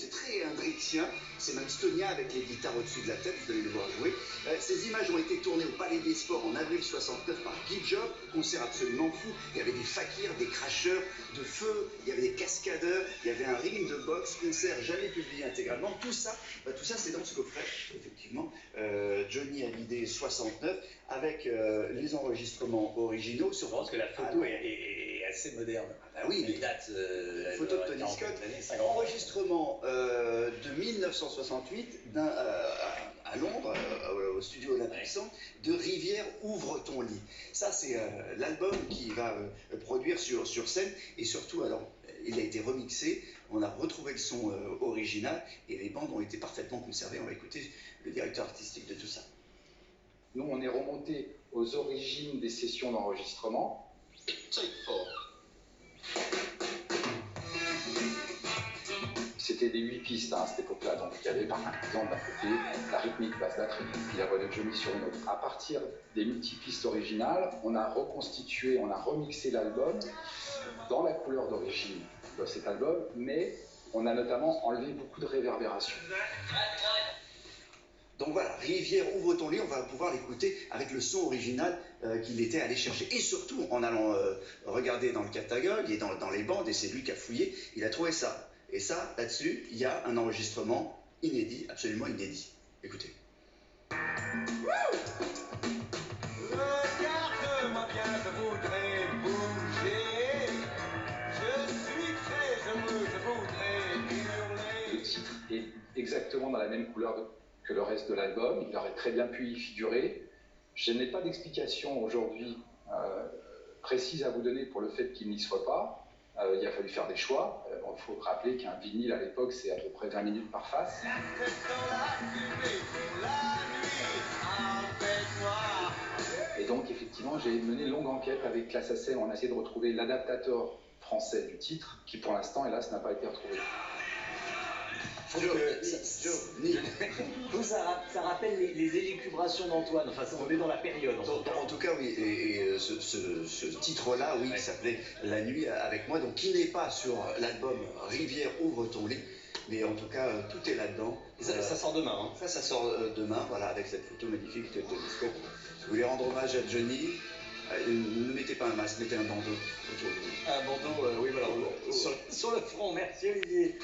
c'est très hendrixien, c'est même stonien avec les guitares au-dessus de la tête, vous allez le voir jouer. Ces images ont été tournées au Palais des Sports en avril 69 par Guy Job, concert absolument fou. Il y avait des fakirs, des cracheurs de feu, il y avait des cascadeurs, il y avait un ring de boxe, concert jamais publié intégralement. Tout ça c'est dans ce coffret, effectivement. Johnny Hallyday 69, avec les enregistrements originaux. Je pense que la photo est assez moderne. Ah oui, les dates. Photo de Tony Scott. Enregistrement de 1968 à Londres, au studio Olympique Centre, de Rivière ouvre ton lit. Ça, c'est l'album qui va produire sur scène, et surtout, alors, il a été remixé, on a retrouvé le son original, et les bandes ont été parfaitement conservées. On va écouter le directeur artistique de tout ça. Nous, on est remonté aux origines des sessions d'enregistrement. C'était des 8 pistes à cette époque-là, donc il y avait par exemple d'un côté la rythmique, basse batterie, puis la voix de Johnny sur une autre. À partir des multipistes originales, on a reconstitué, on a remixé l'album dans la couleur d'origine de cet album, mais on a notamment enlevé beaucoup de réverbération. Donc voilà, Rivière ouvre ton lit, on va pouvoir l'écouter avec le son original qu'il était allé chercher. Et surtout, en allant regarder dans le catalogue et dans les bandes, et c'est lui qui a fouillé, il a trouvé ça. Et ça, là-dessus, il y a un enregistrement inédit, absolument inédit. Écoutez. Regarde-moi bien, je voudrais bouger. Je suis très heureux, je voudrais hurler. Le titre est exactement dans la même couleur que le reste de l'album, il aurait très bien pu y figurer. Je n'ai pas d'explication aujourd'hui précise à vous donner pour le fait qu'il n'y soit pas. Il a fallu faire des choix. Il faut rappeler qu'un vinyle à l'époque, c'est à peu près 20 minutes par face. Et donc effectivement, j'ai mené une longue enquête avec Classe AC. On a essayé de retrouver l'adaptateur français du titre, qui pour l'instant, hélas, n'a pas été retrouvé. Ça rappelle les élucubrations d'Antoine, enfin on est dans la période. En tout cas, oui, et ce titre-là, oui, qui s'appelait La Nuit avec moi, donc qui n'est pas sur l'album Rivière ouvre ton lit, mais en tout cas, tout est là-dedans. Ça sort demain. Hein. Ça sort demain, voilà, avec cette photo magnifique de Tony Scott. Je voulais rendre hommage à Johnny. Ne mettez pas un masque, mettez un bandeau autour de vous. Un bandeau, oui, voilà, sur le front, merci Olivier.